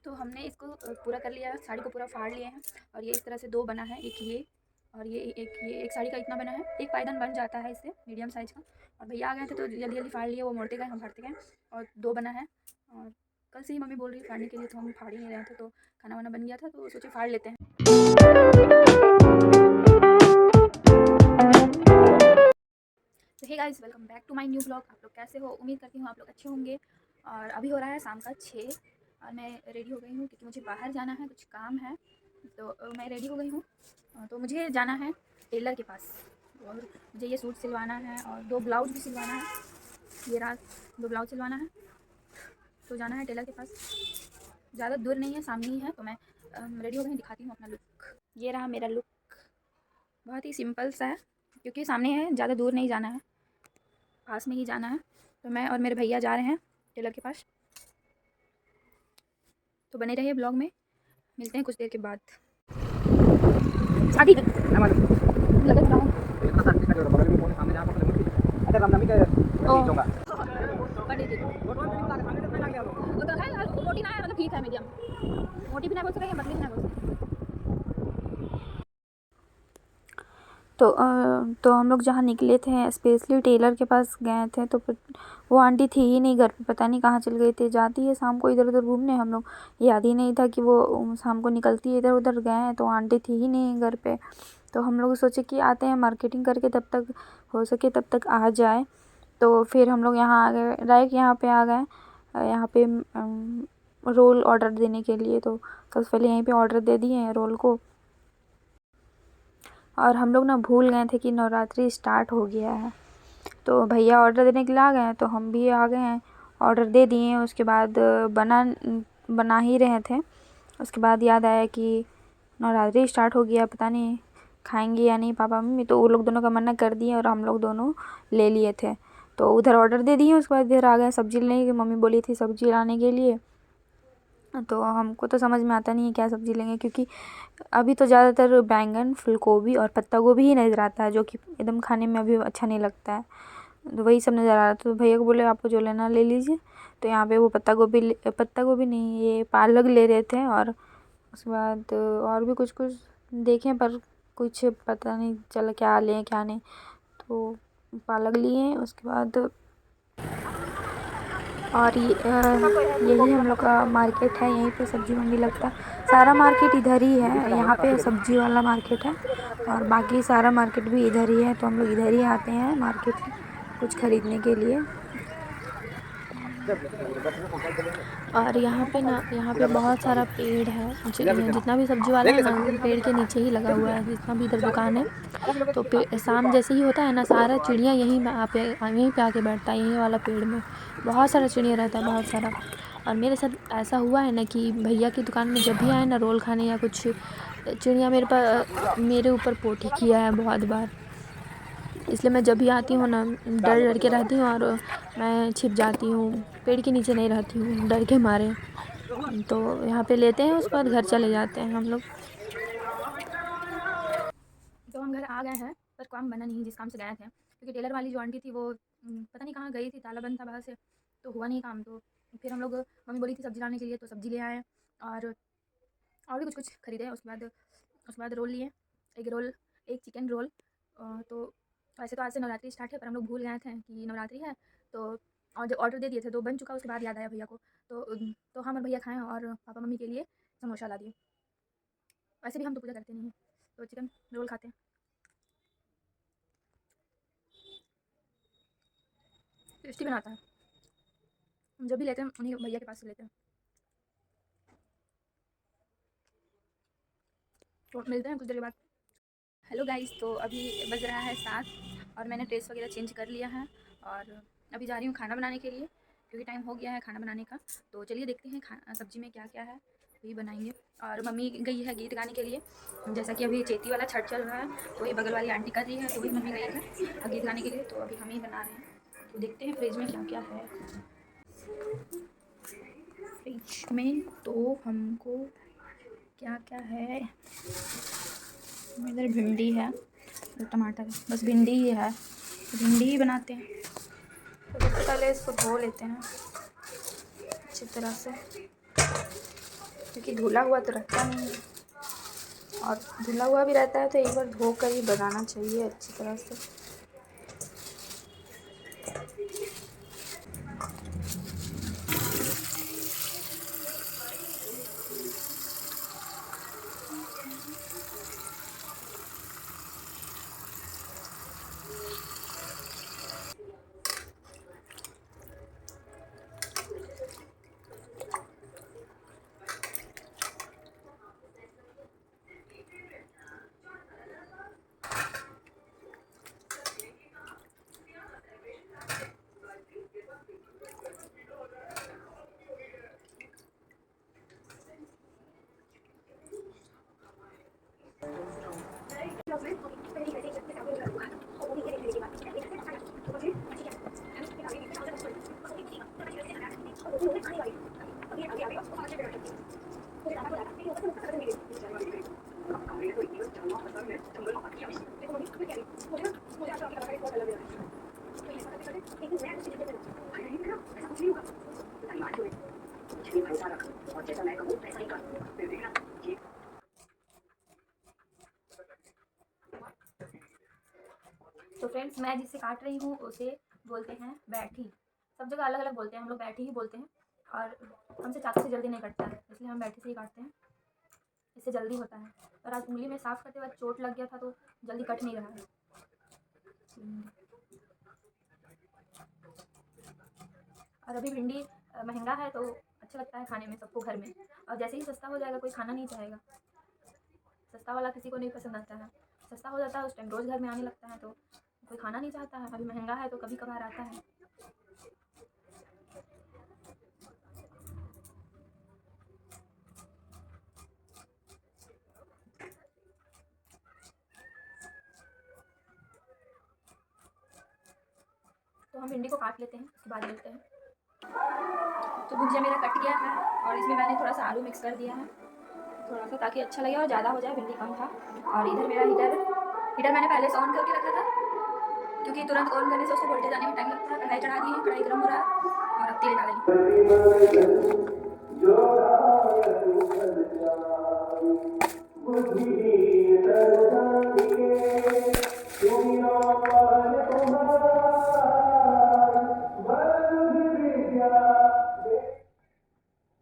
तो हमने इसको पूरा कर लिया, साड़ी को पूरा फाड़ लिए हैं और ये इस तरह से 2 बना है, एक ये और ये एक साड़ी का इतना बना है। एक पायदान बन जाता है इससे मीडियम साइज़ का। और भैया आ गए थे तो जल्दी जल्दी फाड़ लिए, वो मोड़ते गए हम फाड़ते गए और 2 बना है। और कल से ही मम्मी बोल रही है फाड़ने के लिए, तो हम फाड़ ही नहीं रहे थे, तो खाना वाना बन गया था तो सोचे फाड़ लेते हैं। तो hey guys, welcome back to my new blog. आप लोग कैसे हो? उम्मीद करती हूँ आप लोग अच्छे होंगे। और अभी हो रहा है शाम का 6 और मैं रेडी हो गई हूँ क्योंकि मुझे बाहर जाना है, कुछ काम है। तो मैं रेडी हो गई हूँ। तो मुझे जाना है टेलर के पास और मुझे ये सूट सिलवाना है और 2 ब्लाउज भी सिलवाना है। ये रात 2 ब्लाउज सिलवाना है, तो जाना है टेलर के पास। ज़्यादा दूर नहीं है, सामने ही है। तो मैं रेडी हो गई, दिखाती हूँ अपना लुक। ये रहा मेरा लुक, बहुत ही सिंपल सा है क्योंकि सामने है, ज़्यादा दूर नहीं जाना है, पास में ही जाना है। तो मैं और मेरे भैया जा रहे हैं टेलर के पास। तो बने रहिए ब्लॉग में, मिलते हैं कुछ देर के बाद। शादी लगत रहा हूँ। मोटी ना है, मतलब ठीक है, मीडियम। मोटी भी ना बोल सके, पतली भी ना बोल सके। तो हम लोग जहाँ निकले थे स्पेशली टेलर के पास गए थे, तो वो आंटी थी ही नहीं घर पे, पता नहीं कहाँ चल गई थी। जाती है शाम को इधर उधर घूमने, हम लोग याद ही नहीं था कि वो शाम को निकलती है, इधर उधर गए हैं। तो आंटी थी ही नहीं घर पे, तो हम लोग सोचे कि आते हैं मार्केटिंग करके, तब तक हो सके तब तक आ जाए। तो फिर हम लोग यहाँ आ गए, डायरेक्ट यहाँ पे आ गए, यहाँ पे रोल ऑर्डर देने के लिए। तो सबसे पहले यहीं पे ऑर्डर दे दिए हैं रोल को। और हम लोग ना भूल गए थे कि नवरात्रि स्टार्ट हो गया है, तो भैया ऑर्डर देने के लिए आ गए हैं, तो हम भी आ गए हैं, ऑर्डर दे दिए। उसके बाद बना ही रहे थे, उसके बाद याद आया कि नवरात्रि स्टार्ट हो गया, पता नहीं खाएंगे या नहीं पापा मम्मी। तो वो लोग दोनों का मना कर दिए और हम लोग दोनों ले लिए थे। तो उधर ऑर्डर दे दिए, उसके बाद इधर आ गए सब्ज़ी लेने के। मम्मी बोली थी सब्ज़ी लाने के लिए, तो हमको तो समझ में आता नहीं है क्या सब्ज़ी लेंगे, क्योंकि अभी तो ज़्यादातर बैंगन, फूलगोभी और पत्ता गोभी ही नज़र आता है, जो कि एकदम खाने में अभी अच्छा नहीं लगता है। तो वही सब नज़र आ रहा था। तो भैया को बोले आपको जो लेना ले लीजिए। तो यहाँ पे वो पत्ता गोभी नहीं, ये पालक ले रहे थे। और उसके बाद और भी कुछ कुछ देखें, पर कुछ पता नहीं चला क्या लें क्या नहीं। तो पालक लिए, उसके बाद और यही हम लोग का मार्केट है, यहीं पे सब्ज़ी मंडी लगता है। सारा मार्केट इधर ही है, यहाँ पे सब्ज़ी वाला मार्केट है और बाकी सारा मार्केट भी इधर ही है। तो हम लोग इधर ही आते हैं मार्केट में कुछ ख़रीदने के लिए। और यहाँ पे बहुत सारा पेड़ है, जितना भी सब्ज़ी वाला है ना, पेड़ के नीचे ही लगा हुआ है, जितना भी इधर दुकान है। तो शाम जैसे ही होता है ना, सारा चिड़िया यहीं पे आके बैठता है, यहीं वाला पेड़ में बहुत सारा चिड़िया रहता है, बहुत सारा। और मेरे साथ ऐसा हुआ है ना कि भैया की दुकान में जब भी आए ना रोल खाने या कुछ, चिड़िया मेरे ऊपर पोटी किया है बहुत बार। इसलिए मैं जब भी आती हूँ ना, डर डर के रहती हूँ और मैं छिप जाती हूँ, पेड़ के नीचे नहीं रहती हूँ डर के मारे। तो यहाँ पे लेते हैं, उसके बाद घर चले जाते हैं हम लोग। तो हम घर आ गए हैं, पर काम बना नहीं जिस काम से गए थे, क्योंकि टेलर वाली जो आंटी थी वो पता नहीं कहाँ गई थी, ताला बंद था बाहर से, तो हुआ नहीं काम। तो फिर हम लोग, मम्मी बोली थी सब्ज़ी लाने के लिए, तो सब्ज़ी ले आए और भी कुछ ख़रीदे। उसके बाद रोल लिए, एग रोल, एक चिकन रोल। तो वैसे तो आज से नवरात्रि स्टार्ट है, पर हम लोग भूल गए थे कि नवरात्रि है। तो और जब ऑर्डर दे दिए थे तो बन चुका, उसके बाद याद आया भैया को। तो हम और भैया खाएँ और पापा मम्मी के लिए समोसा ला दिए। वैसे भी हम तो पूजा करते नहीं हैं, तो चिकन रोल खाते हैं, टेस्टी बनाता है। हम जब भी लेते हैं उन्हीं भैया के पास से लेते हैं। तो मिलते हैं कुछ देर के बाद। हेलो गाइस, तो अभी बज रहा है 7 और मैंने ड्रेस वगैरह चेंज कर लिया है और अभी जा रही हूँ खाना बनाने के लिए, क्योंकि टाइम हो गया है खाना बनाने का। तो चलिए देखते हैं सब्ज़ी में क्या क्या है, वही बनाएंगे। और मम्मी गई है गीत गाने के लिए, जैसा कि अभी चेती वाला छठ चल रहा है, तो वही बगल वाली आंटी कर रही है, तो वही मम्मी गई है गीत गाने के लिए। तो अभी हम ही बना रहे हैं, तो देखते हैं फ्रिज में क्या क्या है। फ्रिज में तो हमको क्या क्या है, इधर भिंडी है, टमाटर, बस भिंडी ही है, भिंडी ही बनाते हैं। तो सबसे पहले इसको धो लेते हैं अच्छी तरह से। क्योंकि धुला हुआ तो रहता नहीं है, और धुला हुआ भी रहता है तो एक बार धो कर ही बनाना चाहिए अच्छी तरह से। तो फ्रेंड्स, मैं जिसे काट रही हूँ उसे बोलते हैं बैठी। सब जगह अलग अलग बोलते हैं, हम लोग बैठी ही बोलते हैं। और हमसे चाकू से जल्दी नहीं कटता है, इसलिए हम बैठी से ही काटते हैं, इससे जल्दी होता है। और आज उंगली में साफ़ करते वक्त चोट लग गया था तो जल्दी कट नहीं रहा है। और अभी भिंडी महंगा है तो अच्छा लगता है खाने में सबको घर में, और जैसे ही सस्ता हो जाएगा कोई खाना नहीं चाहेगा। सस्ता वाला किसी को नहीं पसंद आता है, सस्ता हो जाता है उस टाइम रोज़ घर में आने लगता है तो कोई खाना नहीं चाहता है। अभी महंगा है तो कभी कभार आता है। तो हम भिंडी को काट लेते हैं, उसके बाद देखते हैं। तो भुजिया मेरा कट गया है और इसमें मैंने थोड़ा सा आलू मिक्स कर दिया है, थोड़ा सा, ताकि अच्छा लगे और ज़्यादा हो जाए, भिंडी कम था। और इधर मेरा हीटर मैंने पहले से ऑन करके रखा था, क्योंकि तुरंत ऑन करने से उसको वोल्टेज आने में टाइम लगता है। कढ़ाई चढ़ा दी है, कढ़ाई गर्म हो रहा है और अब तेल डालेंगे।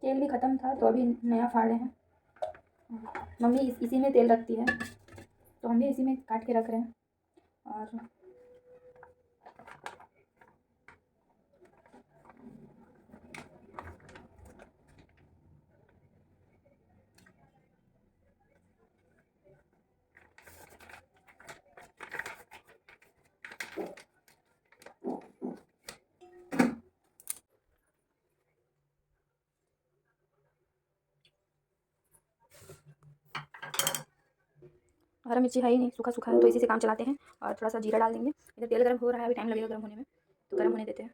तेल भी ख़त्म था तो अभी नया फाड़े हैं। मम्मी इसी में तेल रखती है तो हम भी इसी में काट के रख रहे हैं। हरा मिर्ची है ही नहीं, सूखा सूखा है, तो इसी से काम चलाते हैं। और थोड़ा सा जीरा डाल देंगे। इधर तेल गर्म हो रहा है, अभी टाइम लगेगा गर्म होने में, तो गर्म होने देते हैं।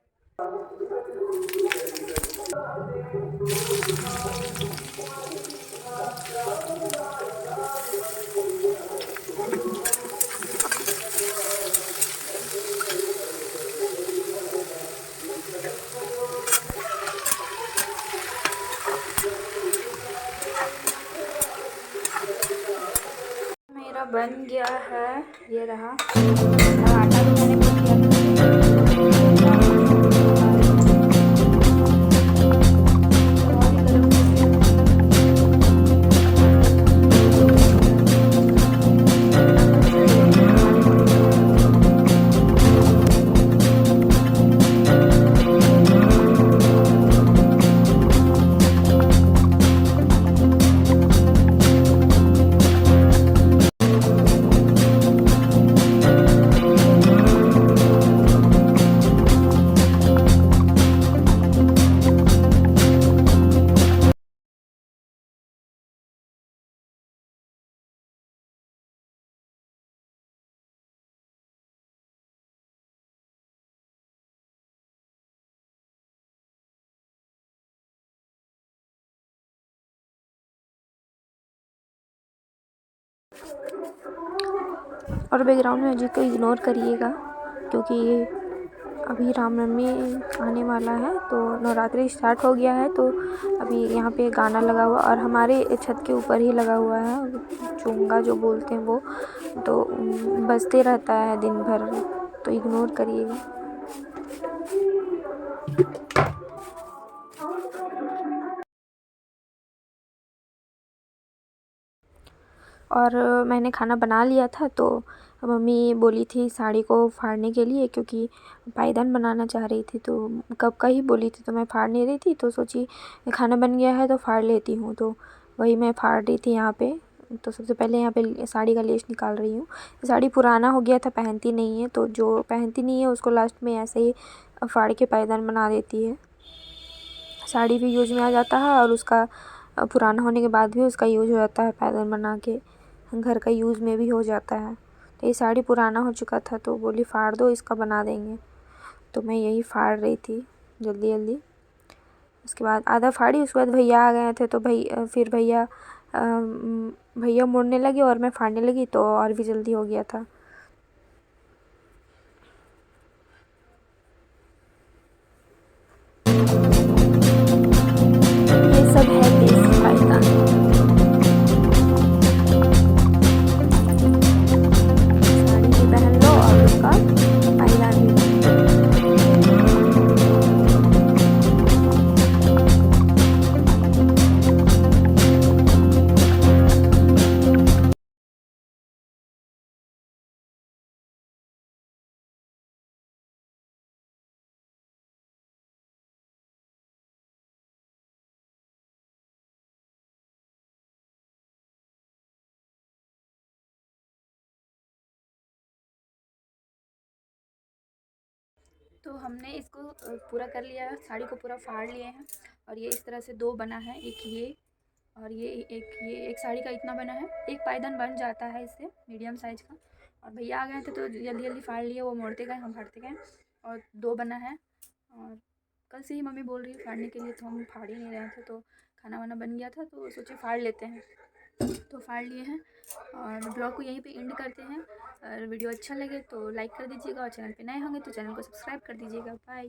मेरा बन गया है, ये रहा। आटा भी मैंने गूंथ लिया था। और बैकग्राउंड म्यूजिक को इग्नोर करिएगा, क्योंकि अभी रामनवमी आने वाला है तो नवरात्रि स्टार्ट हो गया है, तो अभी यहाँ पे गाना लगा हुआ और हमारे छत के ऊपर ही लगा हुआ है, चोंगा जो बोलते हैं वो, तो बजते रहता है दिन भर, तो इग्नोर करिएगा। और मैंने खाना बना लिया था, तो मम्मी बोली थी साड़ी को फाड़ने के लिए, क्योंकि पायदान बनाना चाह रही थी, तो कब का ही बोली थी, तो मैं फाड़ नहीं रही थी, तो सोची खाना बन गया है तो फाड़ लेती हूँ, तो वही मैं फाड़ रही थी यहाँ पे। तो सबसे पहले यहाँ पे साड़ी का लेस निकाल रही हूँ। साड़ी पुराना हो गया था, पहनती नहीं है, तो जो पहनती नहीं है उसको लास्ट में ऐसे ही फाड़ के पायदान बना देती है। साड़ी भी यूज में आ जाता है और उसका पुराना होने के बाद भी उसका यूज हो जाता है, पायदान बना के घर का यूज़ में भी हो जाता है। तो ये साड़ी पुराना हो चुका था, तो बोली फाड़ दो, इसका बना देंगे, तो मैं यही फाड़ रही थी जल्दी जल्दी। उसके बाद आधा फाड़ी, उसके बाद भैया आ गए थे, तो फिर भैया मुड़ने लगे और मैं फाड़ने लगी, तो और भी जल्दी हो गया था। ये सब है देसी पायदान। साड़ी भी पहन लो और उसका पायदान भी पहन लो। तो हमने इसको पूरा कर लिया है, साड़ी को पूरा फाड़ लिए हैं, और ये इस तरह से दो बना है, एक ये और ये एक साड़ी का इतना बना है। एक पायदान बन जाता है इससे, मीडियम साइज़ का। और भैया आ गए थे तो जल्दी जल्दी फाड़ लिए, वो मोड़ते गए, हम फाड़ते गए, और दो बना है। और कल से ही मम्मी बोल रही है फाड़ने के लिए, तो हम फाड़ ही नहीं रहे थे, तो खाना वाना बन गया था तो सोचे फाड़ लेते हैं, तो फाड़ लिए हैं। और ब्लॉग को यहीं पे एंड करते हैं। और वीडियो अच्छा लगे तो लाइक कर दीजिएगा, और चैनल पे नए होंगे तो चैनल को सब्सक्राइब कर दीजिएगा। बाय।